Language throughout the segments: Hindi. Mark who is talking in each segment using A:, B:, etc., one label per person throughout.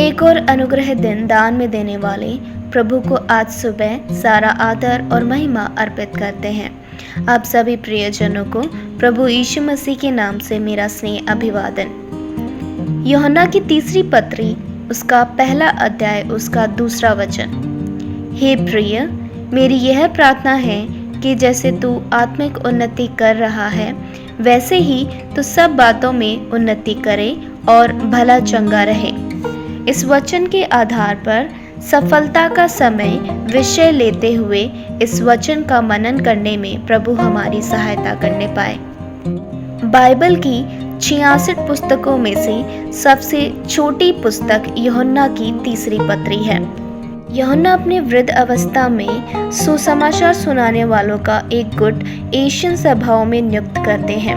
A: एक और अनुग्रह दिन दान में देने वाले प्रभु को आज सुबह सारा आदर और महिमा अर्पित करते हैं। आप सभी प्रियजनों को प्रभु यीशु मसीह के नाम से मेरा स्नेह अभिवादन। यूहन्ना की तीसरी पत्री, उसका पहला अध्याय, उसका दूसरा वचन। हे प्रिय, मेरी यह प्रार्थना है कि जैसे तू आत्मिक उन्नति कर रहा है, वैसे ही तू सब बातों में उन्नति करे और भला चंगा रहे। इस वचन के आधार पर सफलता का समय विषय लेते हुए इस वचन का मनन करने में प्रभु हमारी सहायता करने पाए। बाइबल की 66 पुस्तकों में से सबसे छोटी पुस्तक यूहन्ना की तीसरी पत्री है। यूहन्ना अपने वृद्ध अवस्था में सुसमाचार सुनाने वालों का एक गुट एशियन सभाओं में नियुक्त करते हैं।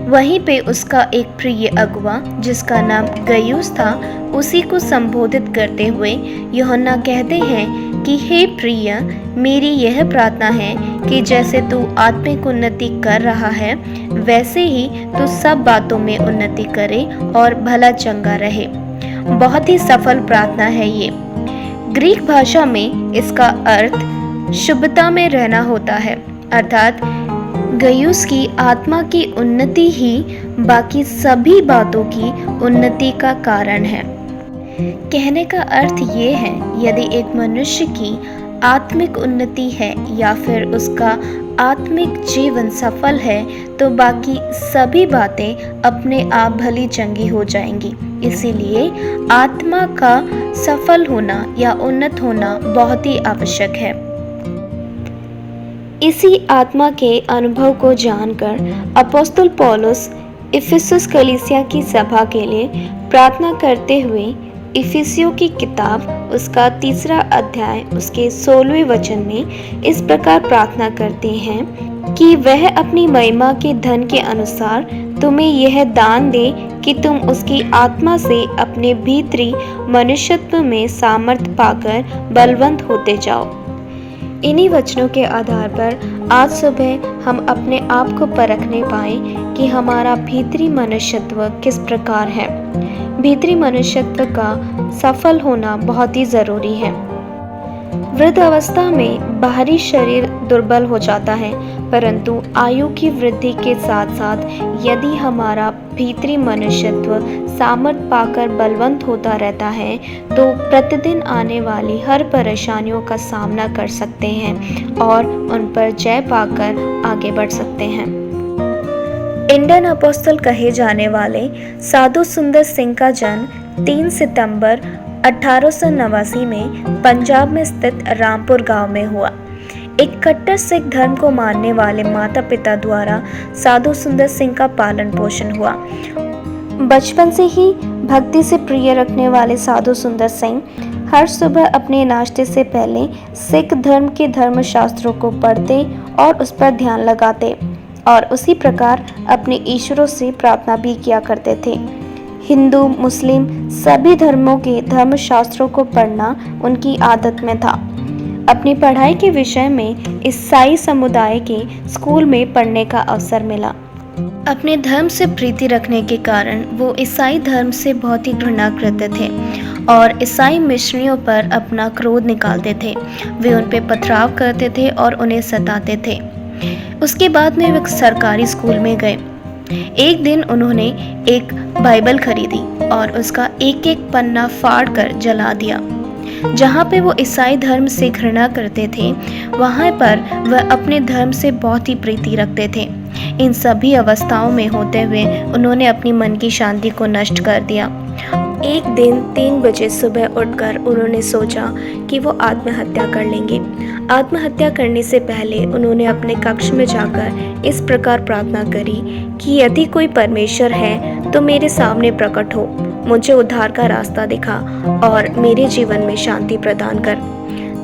A: वहीं पे उसका एक प्रिय अगुआ जिसका नाम गयुस था, उसी को संबोधित करते हुए यूहन्ना कहते हैं कि हे प्रिय, मेरी यह प्रार्थना है कि जैसे तू आत्मिक उन्नति कर रहा है, वैसे ही तू सब बातों में उन्नति करे और भला चंगा रहे। बहुत ही सफल प्रार्थना है ये। ग्रीक भाषा में इसका अर्थ शुभता में रहना होता है, अर्थात गयुस की आत्मा की उन्नति ही बाकी सभी बातों की उन्नति का कारण है। कहने का अर्थ ये है, यदि एक मनुष्य की आत्मिक उन्नति है या फिर उसका आत्मिक जीवन सफल है, तो बाकी सभी बातें अपने आप भली चंगी हो जाएंगी। इसीलिए आत्मा का सफल होना या उन्नत होना बहुत ही आवश्यक है। इसी आत्मा के अनुभव को जानकर अपोस्तल पौलुस इफिसुस कलीसिया की सभा के लिए प्रार्थना करते हुए इफिसियों की किताब, उसका तीसरा अध्याय, उसके 16वें वचन में इस प्रकार प्रार्थना करते हैं कि वह अपनी महिमा के धन के अनुसार तुम्हें यह दान दे कि तुम उसकी आत्मा से अपने भीतरी मनुष्यत्व में सामर्थ पाकर बलवंत होते जाओ। इन्हीं वचनों के आधार पर आज सुबह हम अपने आप को परखने पाए कि हमारा भीतरी मनुष्यत्व किस प्रकार है। भीतरी मनुष्यत्व का सफल होना बहुत ही जरूरी है। वृद्ध अवस्था में बाहरी शरीर दुर्बल हो जाता है, परंतु आयु की वृद्धि के साथ साथ यदि हमारा भीतरी मनुष्यत्व सामर्थ पाकर बलवंत होता रहता है, तो प्रतिदिन आने वाली हर परेशानियों का सामना कर सकते हैं और उन पर जय पाकर आगे बढ़ सकते हैं। इंडियन अपोस्टल कहे जाने वाले साधु सुंदर सिंह का जन्म 3 सितंबर 1889 में पंजाब में स्थित रामपुर गांव में हुआ। एक कट्टर सिख धर्म को मानने वाले माता पिता द्वारा साधु सुंदर सिंह का पालन पोषण हुआ। बचपन से ही भक्ति से प्रिय रखने वाले साधु सुंदर सिंह हर सुबह अपने नाश्ते से पहले सिख धर्म के धर्मशास्त्रों को पढ़ते और उस पर ध्यान लगाते और उसी प्रकार अपने ईश्वरों से प्रार्थना भी किया करते थे। हिंदू, मुस्लिम सभी धर्मों के धर्मशास्त्रों को पढ़ना उनकी आदत में था। अपनी पढ़ाई के विषय में ईसाई समुदाय के स्कूल में पढ़ने का अवसर मिला। अपने धर्म से प्रीति रखने के कारण वो ईसाई धर्म से बहुत ही घृणा करते थे और ईसाई मिशनरियों पर अपना क्रोध निकालते थे। वे उन पर पथराव करते थे और उन्हें सताते थे। उसके बाद में वे सरकारी स्कूल में गए। एक दिन उन्होंने एक बाइबल खरीदी और उसका एक एक पन्ना फाड़ कर जला दिया। जहाँ पे वो ईसाई धर्म से घृणा करते थे, वहाँ पर वह अपने धर्म से बहुत ही प्रीति रखते थे। इन सभी अवस्थाओं में होते हुए उन्होंने अपनी मन की शांति को नष्ट कर दिया। एक दिन 3 बजे सुबह उठकर उन्होंने सोचा कि वो आत्महत्या कर लेंगे। आत्महत्या करने से पहले उन्होंने अपने कक्ष में जाकर इस प्रकार प्रार्थना करी कि यदि कोई परमेश्वर है तो मेरे सामने प्रकट हो, मुझे उद्धार का रास्ता दिखा और मेरे जीवन में शांति प्रदान कर।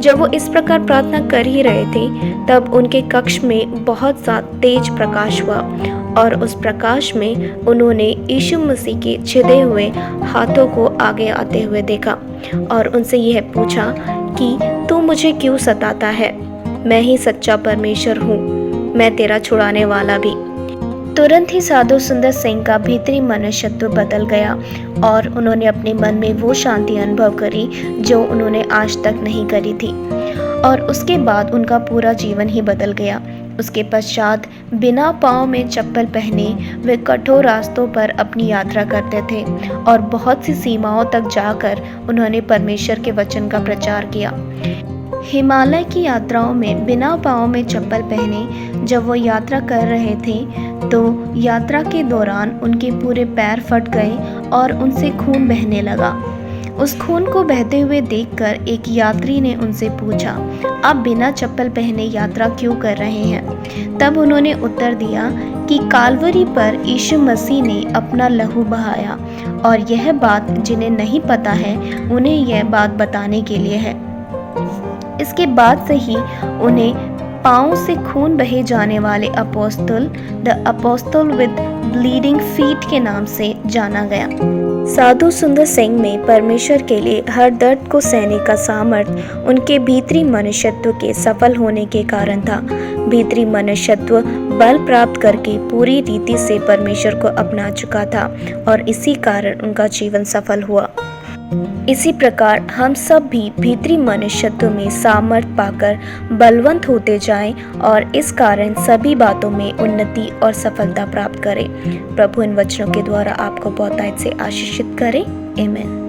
A: जब वो इस प्रकार प्रार्थना कर ही रहे थे, तब उनके कक्ष में बहुत सा तेज प्रकाश हुआ और उस प्रकाश में उन्होंने यीशु मसीह के छिदे हुए हाथों को आगे आते हुए देखा और उनसे यह पूछा कि तू मुझे क्यों सताता है? मैं ही सच्चा परमेश्वर हूँ, मैं तेरा छुड़ाने वाला भी। तुरंत ही साधु सुंदर सिंह का भीतरी मनुष्यत्व बदल गया और उन्होंने अपने मन में वो शांति अनुभव करी जो उन्होंने आज तक नहीं करी थी। और उसके बाद उनका पूरा जीवन ही बदल गया। उसके पश्चात बिना पाँव में चप्पल पहने वे कठोर रास्तों पर अपनी यात्रा करते थे और बहुत सी सीमाओं तक जाकर उन्होंने परमेश्वर के वचन का प्रचार किया। हिमालय की यात्राओं में बिना पाँव में चप्पल पहने जब वो यात्रा कर रहे थे तो यात्रा के दौरान उनके पूरे पैर फट गए और उनसे खून बहने लगा। उस खून को बहते हुए देखकर एक यात्री ने उनसे पूछा, आप बिना चप्पल पहने यात्रा क्यों कर रहे हैं? तब उन्होंने उत्तर दिया कि काल्वरी पर यीशु मसीह ने अपना लहू बहाया और यह बात जिन्हें नहीं पता है उन्हें यह बात बताने के लिए है। इसके बाद से ही उन्हें पाँव से खून बहे जाने वाले apostle, the apostle with bleeding feet के नाम से जाना गया। साधु सुंदर सिंह में परमेश्वर के लिए हर दर्द को सहने का सामर्थ्य उनके भीतरी मनुष्यत्व के सफल होने के कारण था। भीतरी मनुष्यत्व बल प्राप्त करके पूरी रीति से परमेश्वर को अपना चुका था और इसी कारण उनका जीवन सफल हुआ। इसी प्रकार हम सब भी भीतरी मनुष्यत्व में सामर्थ्य पाकर बलवंत होते जाएं और इस कारण सभी बातों में उन्नति और सफलता प्राप्त करें। प्रभु इन वचनों के द्वारा आपको बहुतायत से आशीषित करे। आमीन।